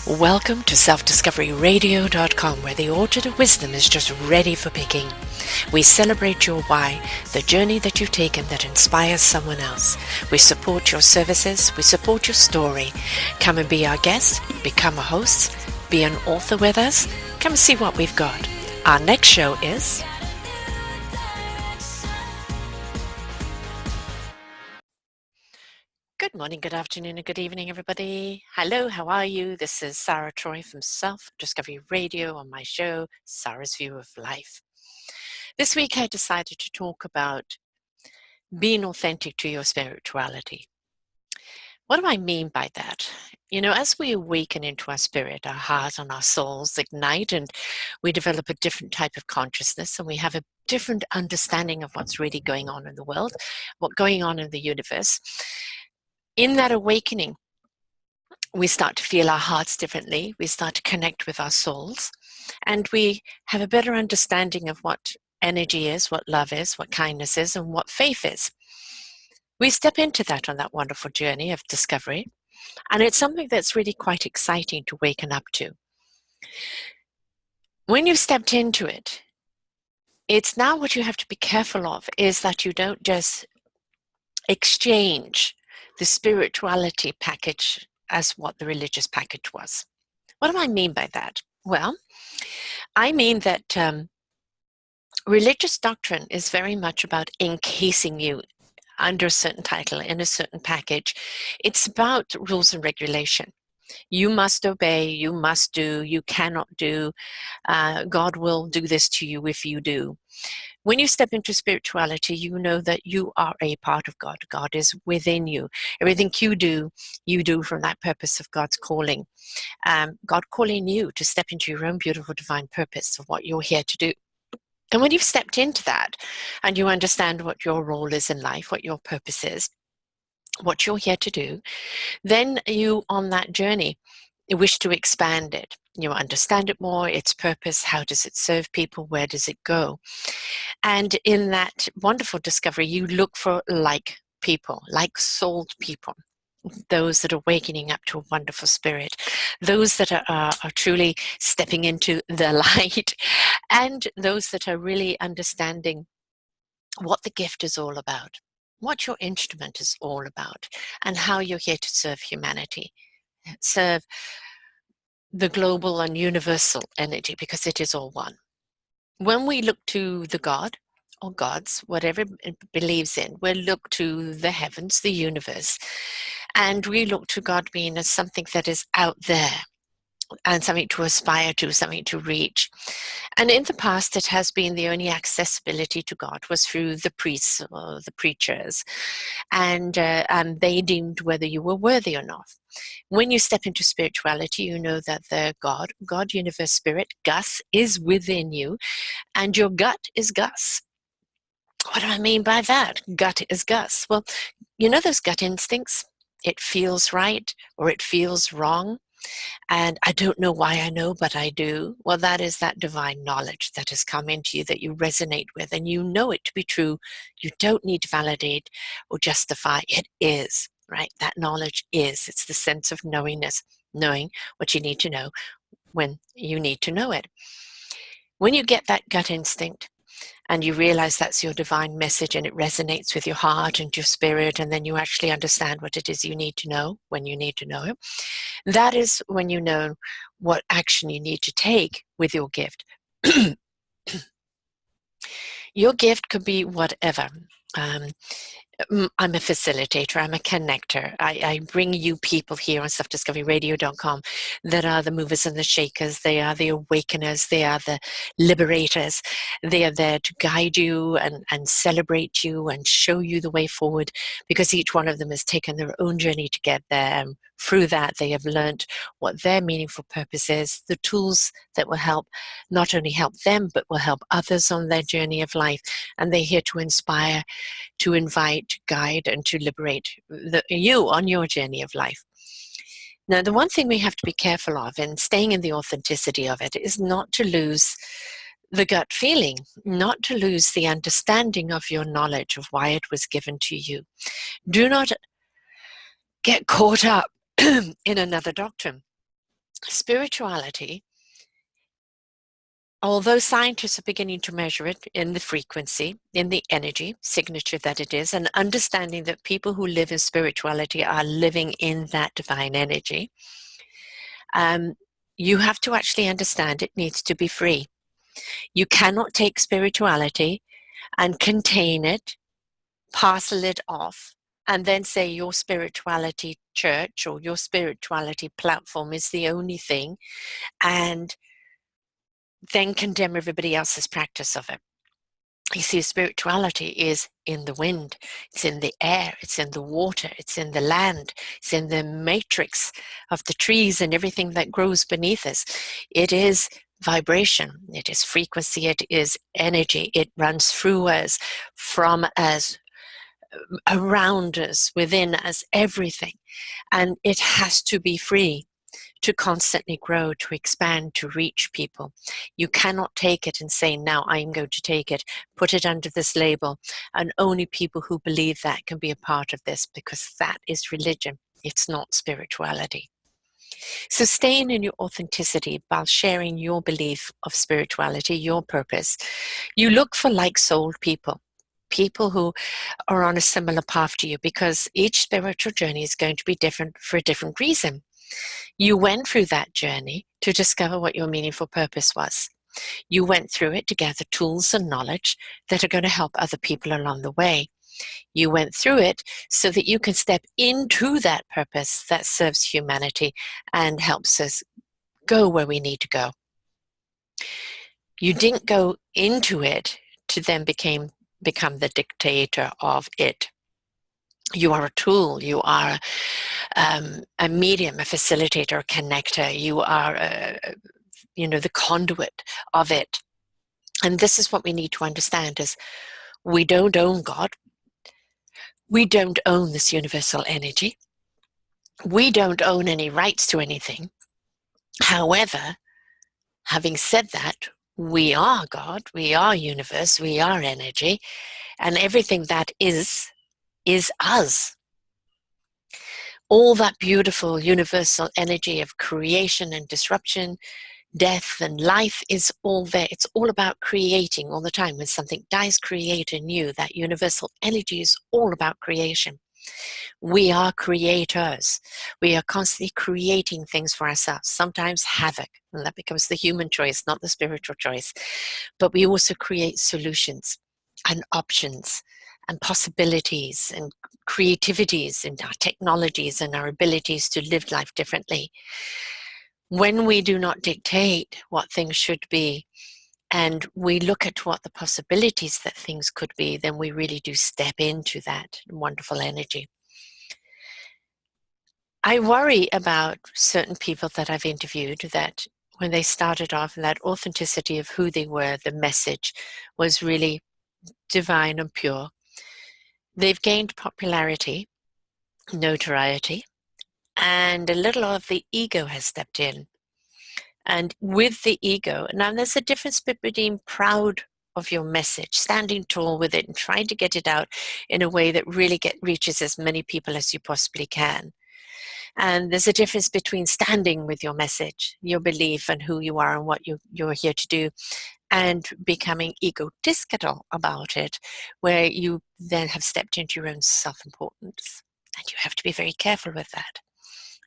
Welcome to selfdiscoveryradio.com, where the orchard of wisdom is just ready for picking. We celebrate your why, the journey that you've taken that inspires someone else. We support your services, we support your story. Come and be our guest, become a host, be an author with us. Come and see what we've got. Our next show is... Good morning, good afternoon, and good evening, everybody. Hello, how are you? This is Sara Troy from Self Discovery Radio on my show, Sara's View of Life. This week I decided to talk about being authentic to your spirituality. What do I mean by that? You know, as we awaken into our spirit, our heart and our souls ignite, and we develop a different type of consciousness, and we have a different understanding of what's really going on in the world, what's going on in the universe. In that awakening, we start to feel our hearts differently. We start to connect with our souls, and we have a better understanding of what energy is, what love is, what kindness is, and what faith is. We step into that on that wonderful journey of discovery, and it's something that's really quite exciting to waken up to. When you've stepped into it, it's now what you have to be careful of is that you don't just exchange the spirituality package as what the religious package was. What do I mean by that? Well, I mean that religious doctrine is very much about encasing you under a certain title, in a certain package. It's about rules and regulation. You must obey, you must do, you cannot do. God will do this to you if you do. When you step into spirituality, you know that you are a part of God. God is within you. Everything you do from that purpose of God's calling. God calling you to step into your own beautiful divine purpose of what you're here to do. And when you've stepped into that and you understand what your role is in life, what your purpose is, what you're here to do, then you, on that journey, wish to expand it. You understand it more, its purpose, how does it serve people, where does it go? And in that wonderful discovery, you look for like people, like souled people, those that are awakening up to a wonderful spirit, those that are truly stepping into the light, and those that are really understanding what the gift is all about, what your instrument is all about, and how you're here to serve humanity, serve the global and universal energy, because it is all one. When we look to the God or gods, whatever it believes in, we look to the heavens, the universe, and we look to God being as something that is out there and something to aspire to, something to reach. And in the past, it has been the only accessibility to God was through the priests or the preachers, and they deemed whether you were worthy or not. When you step into spirituality, you know that the God, universe, spirit, Gus, is within you, and your gut is Gus. What do I mean by that? Gut is Gus. Well, you know those gut instincts? It feels right or it feels wrong. And I don't know why I know, but I do. Well, that is that divine knowledge that has come into you that you resonate with, and you know it to be true. You don't need to validate or justify. It is, right? That knowledge is. It's the sense of knowingness, knowing what you need to know when you need to know it. When you get that gut instinct, and you realize that's your divine message and it resonates with your heart and your spirit, and then you actually understand what it is you need to know when you need to know it, that is when you know what action you need to take with your gift. Your gift could be whatever. I'm a facilitator, I'm a connector. I bring you people here on selfdiscoveryradio.com that are the movers and the shakers. They are the awakeners. They are the liberators. They are there to guide you and celebrate you and show you the way forward, because each one of them has taken their own journey to get there. And through that, they have learned what their meaningful purpose is, the tools that will help, not only help them, but will help others on their journey of life. And they're here to inspire, to invite, to guide, and to liberate you on your journey of life. Now, the one thing we have to be careful of in staying in the authenticity of it is not to lose the gut feeling, not to lose the understanding of your knowledge of why it was given to you. Do not get caught up in another doctrine. Spirituality, although scientists are beginning to measure it in the frequency, in the energy signature that it is, and understanding that people who live in spirituality are living in that divine energy, you have to actually understand it needs to be free. You cannot take spirituality and contain it, parcel it off, and then say your spirituality church or your spirituality platform is the only thing, and then condemn everybody else's practice of it. You see, spirituality is in the wind, it's in the air, it's in the water, it's in the land, it's in the matrix of the trees and everything that grows beneath us. It is vibration, it is frequency, it is energy. It runs through us, from us, around us, within us, everything. And it has to be free to constantly grow, to expand, to reach people. You cannot take it and say, now I'm going to take it, put it under this label, and only people who believe that can be a part of this, because that is religion. It's not spirituality. So staying in your authenticity while sharing your belief of spirituality, your purpose, you look for like-souled people, people who are on a similar path to you, because each spiritual journey is going to be different for a different reason. You went through that journey to discover what your meaningful purpose was. You went through it to gather tools and knowledge that are going to help other people along the way. You went through it so that you can step into that purpose that serves humanity and helps us go where we need to go. You didn't go into it to then become the dictator of it. You are a tool. You are a medium, a facilitator, a connector. You are, the conduit of it. And this is what we need to understand: is we don't own God. We don't own this universal energy. We don't own any rights to anything. However, having said that, we are God. We are universe. We are energy, and everything that is us. All that beautiful universal energy of creation and disruption, death and life is all there. It's all about creating all the time. When something dies, create anew. That universal energy is all about creation. We are creators. We are constantly creating things for ourselves, sometimes havoc, and that becomes the human choice, not the spiritual choice. But we also create solutions and options and possibilities and creativities in our technologies and our abilities to live life differently. When we do not dictate what things should be, and we look at what the possibilities that things could be, then we really do step into that wonderful energy. I worry about certain people that I've interviewed, that when they started off, that authenticity of who they were, the message was really divine and pure. They've gained popularity, notoriety, and a little of the ego has stepped in. And with the ego, now there's a difference between being proud of your message, standing tall with it and trying to get it out in a way that really reaches as many people as you possibly can. And there's a difference between standing with your message, your belief, and who you are and what you're here to do, and becoming egotistical about it, where you then have stepped into your own self-importance. And you have to be very careful with that.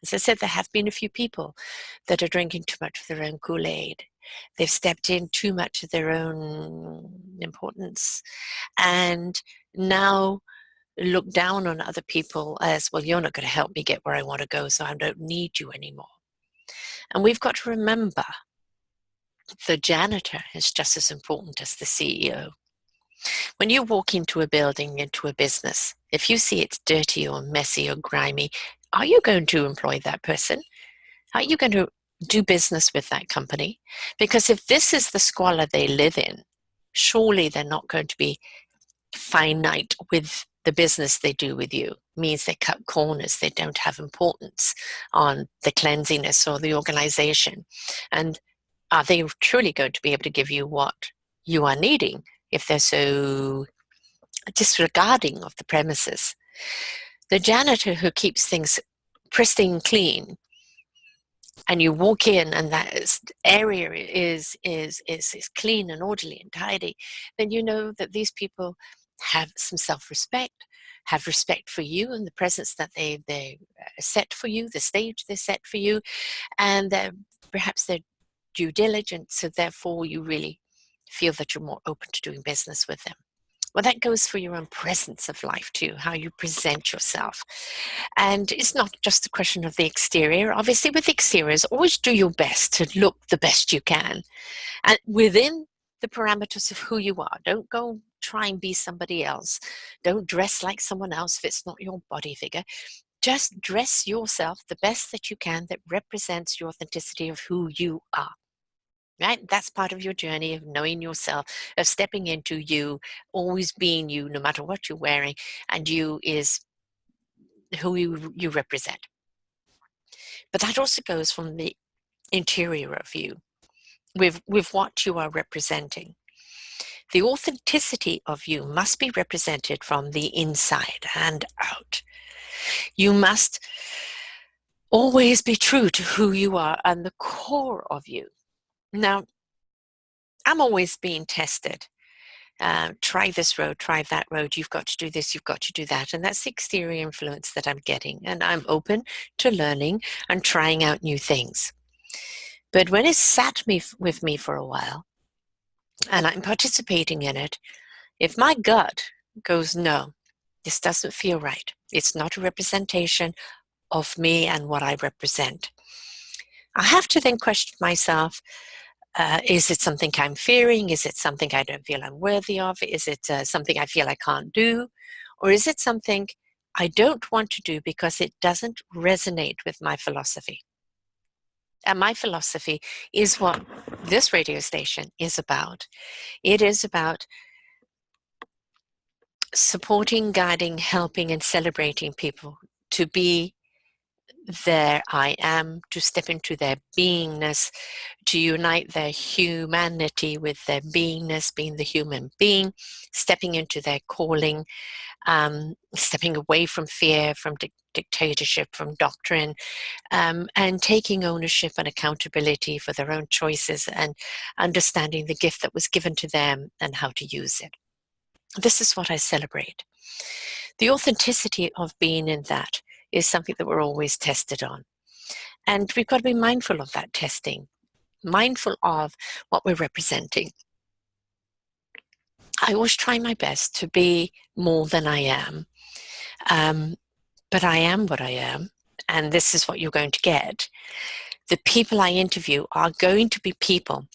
As I said, there have been a few people that are drinking too much of their own Kool-Aid. They've stepped in too much of their own importance, and now look down on other people as, well, you're not going to help me get where I want to go, so I don't need you anymore. And we've got to remember, the janitor is just as important as the CEO. When you walk into a building, into a business, if you see it's dirty or messy or grimy, are you going to employ that person? Are you going to do business with that company? Because if this is the squalor they live in, surely they're not going to be finite with the business they do with you. It means they cut corners. They don't have importance on the cleanliness or the organization. And are they truly going to be able to give you what you are needing if they're so disregarding of the premises? The janitor who keeps things pristine clean and you walk in and that area is clean and orderly and tidy, then you know that these people have some self-respect, have respect for you and the presence that they set for you, the stage they set for you, and perhaps they're due diligence, so therefore you really feel that you're more open to doing business with them. Well, that goes for your own presence of life too, how you present yourself. And it's not just a question of the exterior. Obviously, with the exteriors, always do your best to look the best you can. And within the parameters of who you are, don't go try and be somebody else. Don't dress like someone else if it's not your body figure. Just dress yourself the best that you can that represents your authenticity of who you are. Right? That's part of your journey of knowing yourself, of stepping into you, always being you, no matter what you're wearing, and you is who you represent. But that also goes from the interior of you, with what you are representing. The authenticity of you must be represented from the inside and out. You must always be true to who you are and the core of you. Now, I'm always being tested. Try this road, try that road, you've got to do this, you've got to do that. And that's the exterior influence that I'm getting. And I'm open to learning and trying out new things. But when it's sat with me for a while and I'm participating in it, if my gut goes, no, this doesn't feel right, it's not a representation of me and what I represent, I have to then question myself, is it something I'm fearing? Is it something I don't feel I'm worthy of? Is it something I feel I can't do? Or is it something I don't want to do because it doesn't resonate with my philosophy? And my philosophy is what this radio station is about. It is about supporting, guiding, helping, and celebrating people to be their I am, to step into their beingness, to unite their humanity with their beingness, being the human being, stepping into their calling, stepping away from fear, from dictatorship, from doctrine, and taking ownership and accountability for their own choices and understanding the gift that was given to them and how to use it. This is what I celebrate. The authenticity of being in that is something that we're always tested on. And we've got to be mindful of that testing, mindful of what we're representing. I always try my best to be more than I am, but I am what I am, and this is what you're going to get. The people I interview are going to be people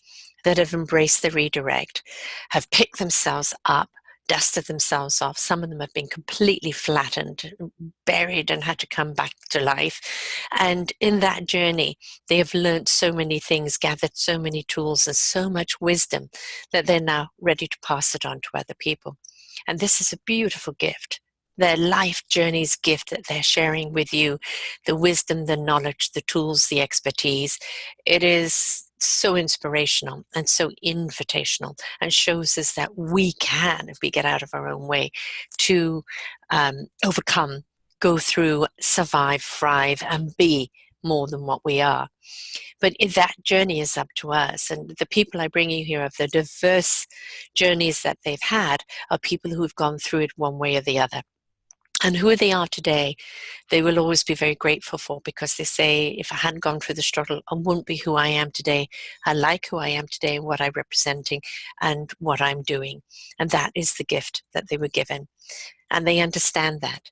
that have embraced the redirect, have picked themselves up, dusted themselves off. Some of them have been completely flattened, buried, and had to come back to life. And in that journey, they have learned so many things, gathered so many tools and so much wisdom that they're now ready to pass it on to other people. And this is a beautiful gift. Their life journey's gift that they're sharing with you, the wisdom, the knowledge, the tools, the expertise. It is so inspirational and so invitational, and shows us that we can, if we get out of our own way, to overcome, go through, survive, thrive, and be more than what we are. But that journey is up to us. And the people I bring you here of the diverse journeys that they've had are people who've gone through it one way or the other. And who they are today, they will always be very grateful for, because they say, if I hadn't gone through the struggle, I wouldn't be who I am today. I like who I am today, what I'm representing, and what I'm doing. And that is the gift that they were given. And they understand that.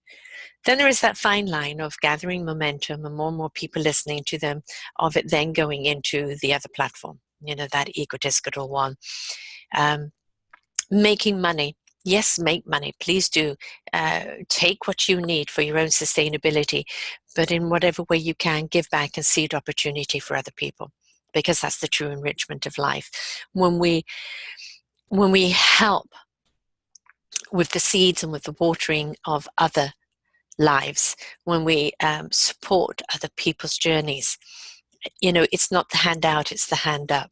Then there is that fine line of gathering momentum and more people listening to them, of it then going into the other platform, that egotistical one. Making money. Yes, make money. Please do. Take what you need for your own sustainability, but in whatever way you can, give back and seed opportunity for other people, because that's the true enrichment of life. When we help with the seeds and with the watering of other lives, when we support other people's journeys, it's not the hand out, it's the hand up.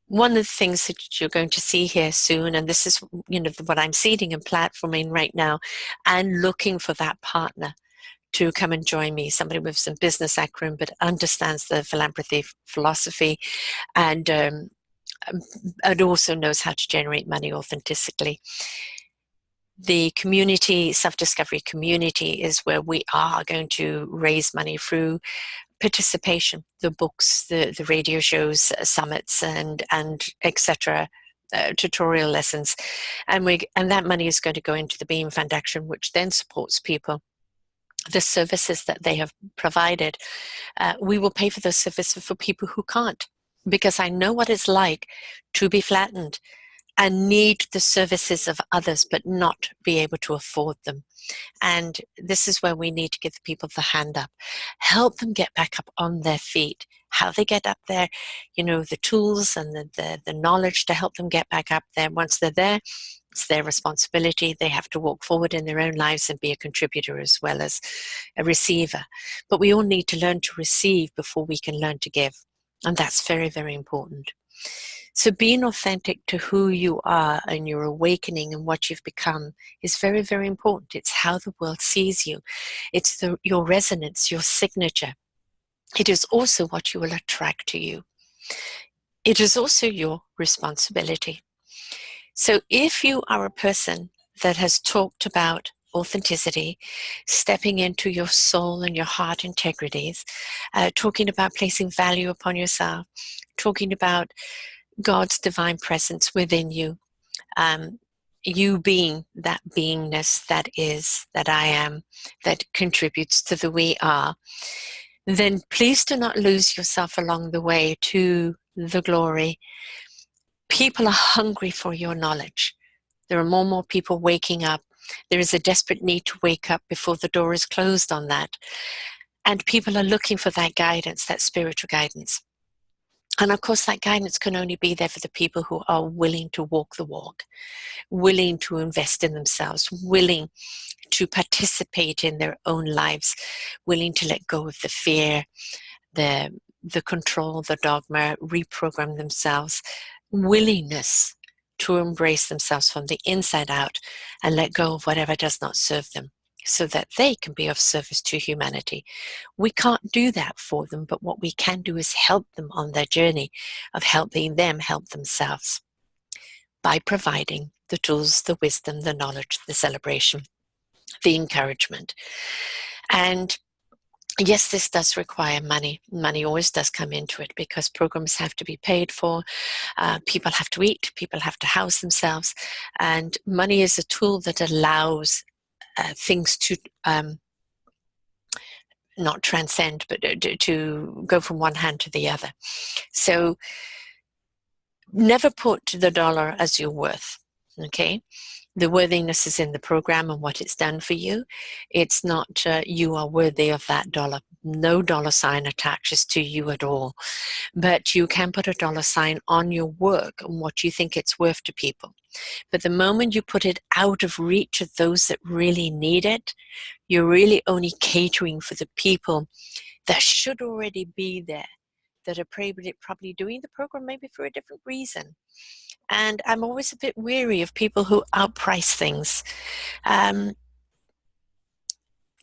One of the things that you're going to see here soon, and this is what I'm seeding and platforming right now, and looking for that partner to come and join me, somebody with some business acumen but understands the philanthropy philosophy, and also knows how to generate money authentically. The community, self-discovery community, is where we are going to raise money through participation, the books, the radio shows, summits, and etc. Tutorial lessons, and that money is going to go into the Beam Foundation, which then supports people. The services that they have provided, we will pay for those services for people who can't, because I know what it's like to be flattened and need the services of others but not be able to afford them. And this is where we need to give the people the hand up, help them get back up on their feet. How they get up there, the tools and the knowledge to help them get back up there. Once they're there, it's their responsibility. They have to walk forward in their own lives and be a contributor as well as a receiver. But we all need to learn to receive before we can learn to give. And that's very, very important. So being authentic to who you are and your awakening and what you've become is very, very important. It's how the world sees you. It's your resonance, your signature. It is also what you will attract to you. It is also your responsibility. So if you are a person that has talked about authenticity, stepping into your soul and your heart integrities, talking about placing value upon yourself, talking about God's divine presence within you, you being that beingness that is, that I am, that contributes to the we are, then please do not lose yourself along the way to the glory. People are hungry for your knowledge. There are more and more people waking up. There is a desperate need to wake up before the door is closed on that. And people are looking for that guidance, that spiritual guidance. And of course, that guidance can only be there for the people who are willing to walk the walk, willing to invest in themselves, willing to participate in their own lives, willing to let go of the fear, the control, the dogma, reprogram themselves, willingness to embrace themselves from the inside out and let go of whatever does not serve them, so that they can be of service to humanity. We can't do that for them, but what we can do is help them on their journey of helping them help themselves by providing the tools, the wisdom, the knowledge, the celebration, the encouragement. And yes, this does require money. Money always does come into it because programs have to be paid for, people have to eat, people have to house themselves, and money is a tool that allows things to not transcend, but to go from one hand to the other. So never put the dollar as your worth, okay? The worthiness is in the program and what it's done for you. It's not you are worthy of that dollar. No dollar sign attaches to you at all. But you can put a dollar sign on your work and what you think it's worth to people. But the moment you put it out of reach of those that really need it, you're really only catering for the people that should already be there, that are probably doing the program maybe for a different reason. And I'm always a bit weary of people who outprice things.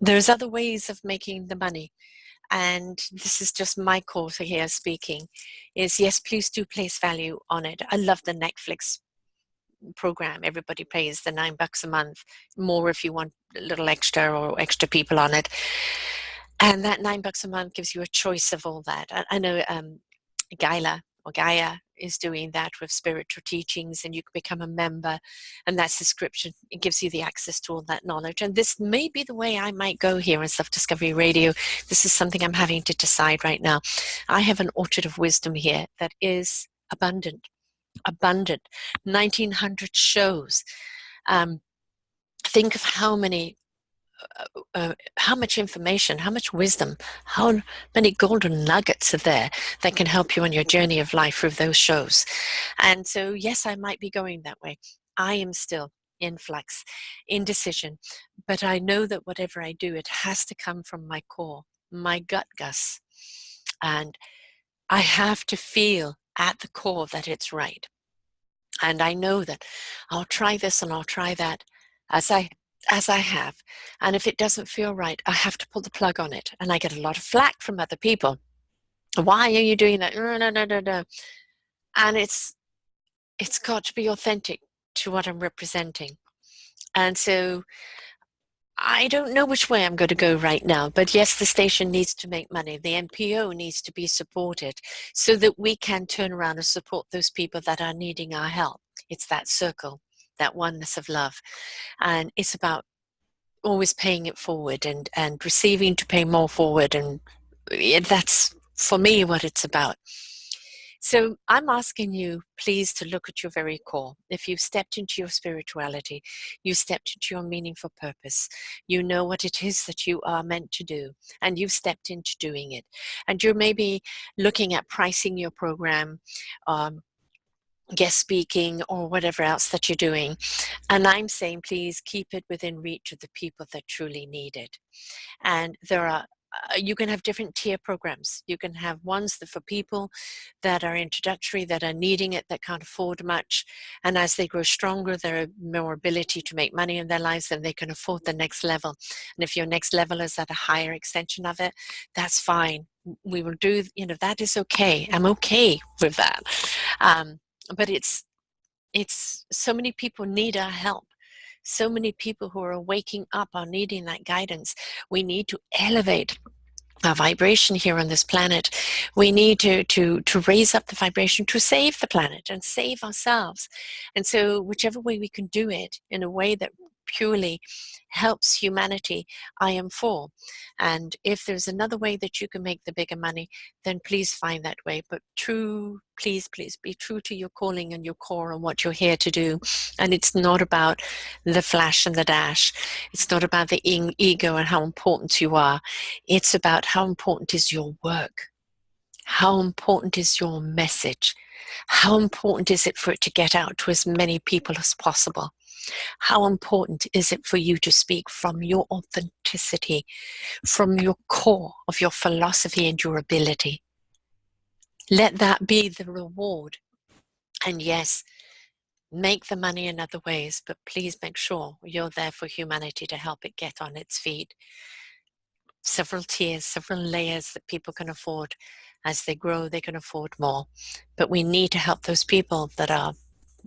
There's other ways of making the money. And this is just my call to here speaking, is yes, please do place value on it. I love the Netflix program. Everybody pays the $9 a month, more if you want a little extra or extra people on it. And that $9 a month gives you a choice of all that. I know Gaia is doing that with spiritual teachings, and you can become a member, and that subscription, it gives you the access to all that knowledge. And this may be the way I might go here in Self-Discovery Radio. This is something I'm having to decide right now. I have an orchard of wisdom here that is abundant. 1900 shows. Think of how much information, how much wisdom, how many golden nuggets are there that can help you on your journey of life through those shows. And so, yes, I might be going that way. I am still in flux, indecision, but I know that whatever I do, it has to come from my core, my gut, Gus. And I have to feel at the core that it's right. And I know that I'll try this and I'll try that as I as I have. And if it doesn't feel right, I have to pull the plug on it. And I get a lot of flack from other people. Why are you doing that? No, no, no, no, no. And it's got to be authentic to what I'm representing. And so I don't know which way I'm going to go right now, but yes, the station needs to make money. The NPO needs to be supported so that we can turn around and support those people that are needing our help. It's that circle, that oneness of love. And it's about always paying it forward and receiving to pay more forward. And that's, for me, what it's about. So I'm asking you, please, to look at your very core. If you've stepped into your spirituality, you stepped into your meaningful purpose, you know what it is that you are meant to do, and you've stepped into doing it. And you're maybe looking at pricing your program, guest speaking, or whatever else that you're doing. And I'm saying, please keep it within reach of the people that truly need it. And there are you can have different tier programs. You can have ones that for people that are introductory, that are needing it, that can't afford much. And as they grow stronger, there are more ability to make money in their lives, then they can afford the next level. And if your next level is at a higher extension of it, that's fine. We will do, that is okay. I'm okay with that. But it's so many people need our help. So many people who are waking up are needing that guidance. We need to elevate our vibration here on this planet. We need to raise up the vibration to save the planet and save ourselves. And so whichever way we can do it in a way that purely helps humanity, I am for. And if there's another way that you can make the bigger money, then please find that way. But please be true to your calling and your core and what you're here to do. And it's not about the flash and the dash. It's not about the ego and how important you are. It's about how important is your work. How important is your message? How important is it for it to get out to as many people as possible? How important is it for you to speak from your authenticity, from your core of your philosophy and your ability? Let that be the reward. And yes, make the money in other ways, but please make sure you're there for humanity to help it get on its feet. Several tiers, several layers that people can afford. As they grow, they can afford more. But we need to help those people that are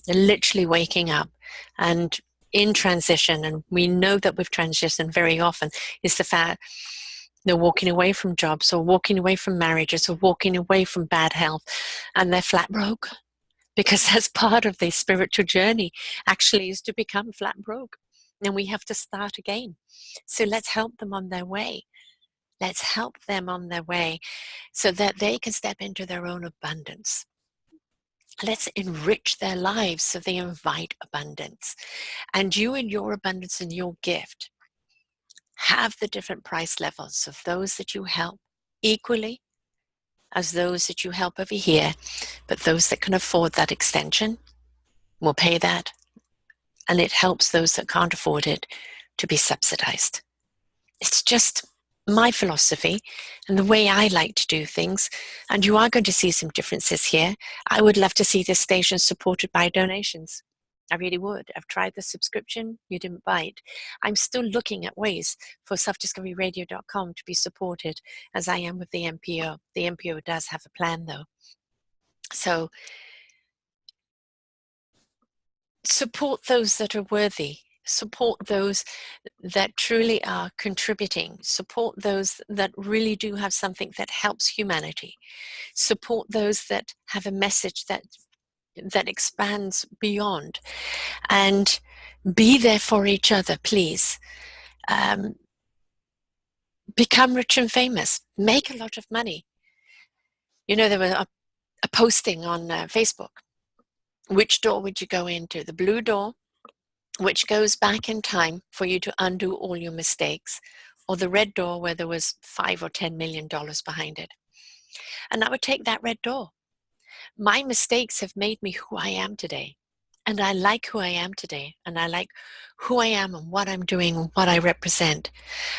literally waking up and in transition. And we know that we've transitioned very often is the fact they're walking away from jobs or walking away from marriages or walking away from bad health, and they're flat broke. Because that's part of the spiritual journey, actually, is to become flat broke. And we have to start again. So let's help them on their way. Let's help them on their way so that they can step into their own abundance. Let's enrich their lives so they invite abundance. And you and your abundance and your gift have the different price levels of those that you help equally as those that you help over here. But those that can afford that extension will pay that. And it helps those that can't afford it to be subsidized. It's just my philosophy and the way I like to do things. And you are going to see some differences here. I would love to see this station supported by donations. I really would. I've tried the subscription. You didn't bite. I'm still looking at ways for selfdiscoveryradio.com to be supported as I am with the NPO. The NPO does have a plan though. So support those that are worthy. Support those that truly are contributing. Support those that really do have something that helps humanity. Support those that have a message that expands beyond. And be there for each other, please. Become rich and famous. Make a lot of money. There was a posting on Facebook. Which door would you go into? The blue door, which goes back in time for you to undo all your mistakes, or the red door where there was $5 or $10 million behind it. And I would take that red door. My mistakes have made me who I am today. And I like who I am today. And I like who I am and what I'm doing and what I represent.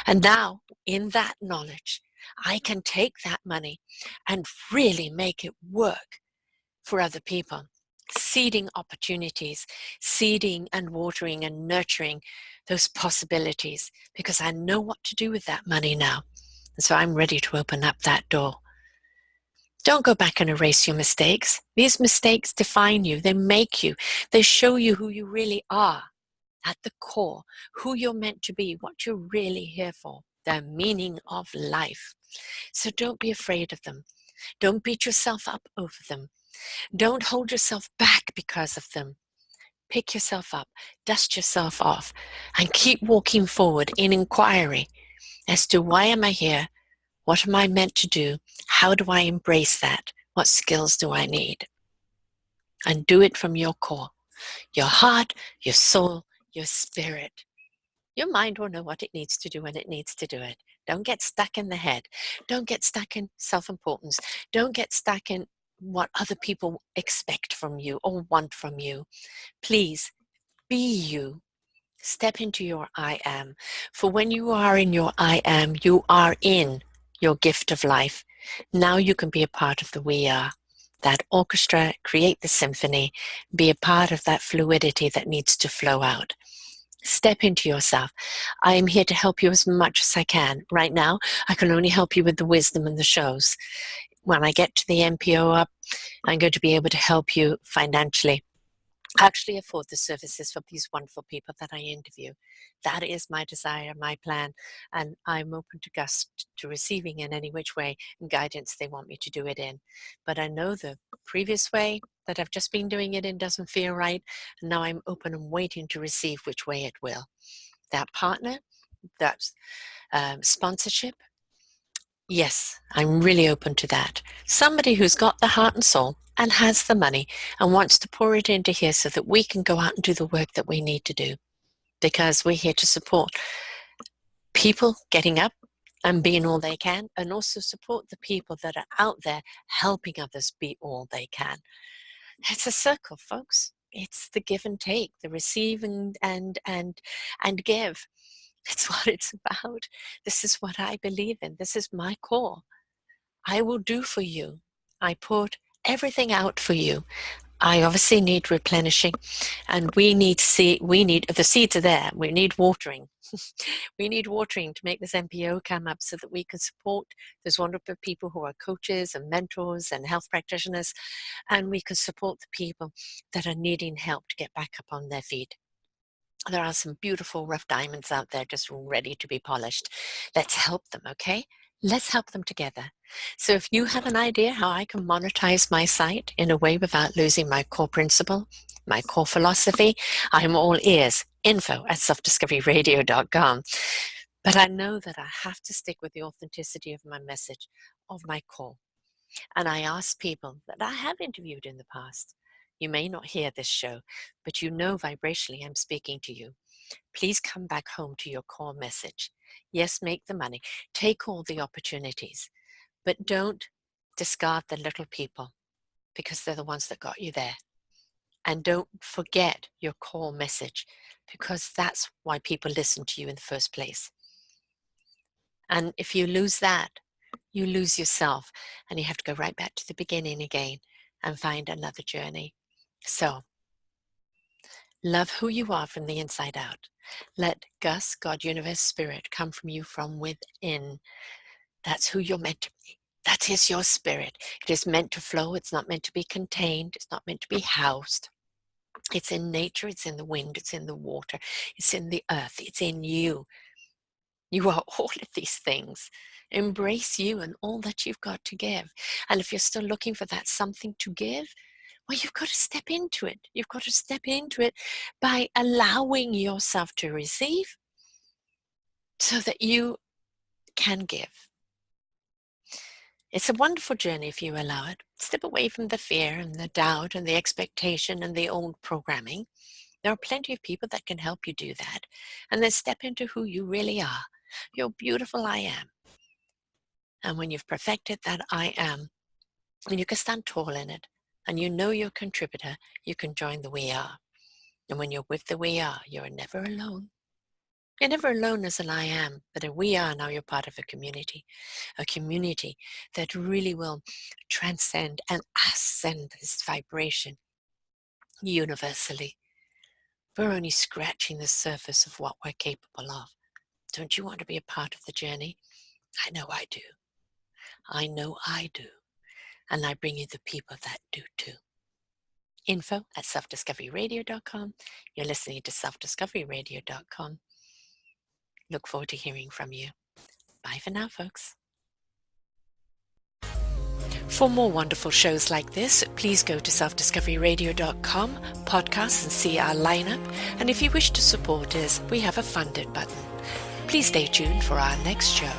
And now, in that knowledge, I can take that money and really make it work for other people. seeding opportunities, seeding and watering and nurturing those possibilities, because I know what to do with that money now. And so I'm ready to open up that door. Don't go back and erase your mistakes. These mistakes define you. They make you. They show you who you really are at the core, who you're meant to be, what you're really here for, the meaning of life. So don't be afraid of them. Don't beat yourself up over them. Don't hold yourself back because of them. Pick yourself up, dust yourself off, and keep walking forward in inquiry as to why am I here? What am I meant to do? How do I embrace that? What skills do I need? And do it from your core, your heart, your soul, your spirit. Your mind will know what it needs to do when it needs to do it. Don't get stuck in the head. Don't get stuck in self-importance. Don't get stuck in what other people expect from you or want from you. Please be you. Step into your I am. For when you are in your I am, you are in your gift of life. Now you can be a part of the we are. That orchestra, create the symphony, be a part of that fluidity that needs to flow out. Step into yourself. I am here to help you as much as I can. Right now, I can only help you with the wisdom and the shows. When I get to the MPO up, I'm going to be able to help you financially actually afford the services for these wonderful people that I interview. That is my desire, my plan, and I'm open to to receiving in any which way and guidance they want me to do it in. But I know the previous way that I've just been doing it in doesn't feel right, and now I'm open and waiting to receive which way it will. That partner, that sponsorship, yes, I'm really open to that. Somebody who's got the heart and soul and has the money and wants to pour it into here so that we can go out and do the work that we need to do. Because we're here to support people getting up and being all they can, and also support the people that are out there helping others be all they can. It's a circle, folks. It's the give and take, the receive and give. It's what it's about. This is what I believe in. This is my core. I will do for you. I put everything out for you. I obviously need replenishing, and we need the seeds are there. We need watering. We need watering to make this MPO come up so that we can support those wonderful people who are coaches and mentors and health practitioners, and we can support the people that are needing help to get back up on their feet. There are some beautiful rough diamonds out there just ready to be polished. Let's help them, okay? Let's help them together. So if you have an idea how I can monetize my site in a way without losing my core principle, my core philosophy, I'm all ears. info@selfdiscoveryradio.com. But I know that I have to stick with the authenticity of my message, of my core. And I ask people that I have interviewed in the past. You may not hear this show, but you know vibrationally I'm speaking to you. Please come back home to your core message. Yes, make the money. Take all the opportunities, but don't discard the little people because they're the ones that got you there. And don't forget your core message because that's why people listen to you in the first place. And if you lose that, you lose yourself and you have to go right back to the beginning again and find another journey. So, love who you are from the inside out. Let Gus, God, Universe, Spirit come from you from within. That's who you're meant to be. That is your spirit. It is meant to flow. It's not meant to be contained. It's not meant to be housed. It's in nature. It's in the wind. It's in the water. It's in the earth. It's in you. You are all of these things. Embrace you and all that you've got to give. And if you're still looking for that something to give, well, you've got to step into it. You've got to step into it by allowing yourself to receive so that you can give. It's a wonderful journey if you allow it. Step away from the fear and the doubt and the expectation and the old programming. There are plenty of people that can help you do that. And then step into who you really are. Your beautiful I am. And when you've perfected that I am, and you can stand tall in it, and you know you're a contributor, you can join the we are. And when you're with the we are, you're never alone. You're never alone as an I am, but a we are, now you're part of a community that really will transcend and ascend this vibration universally. We're only scratching the surface of what we're capable of. Don't you want to be a part of the journey? I know I do. I know I do. And I bring you the people that do too. info@selfdiscoveryradio.com. You're listening to selfdiscoveryradio.com. Look forward to hearing from you. Bye for now, folks. For more wonderful shows like this, please go to selfdiscoveryradio.com, podcasts, and see our lineup. And if you wish to support us, we have a funded button. Please stay tuned for our next show.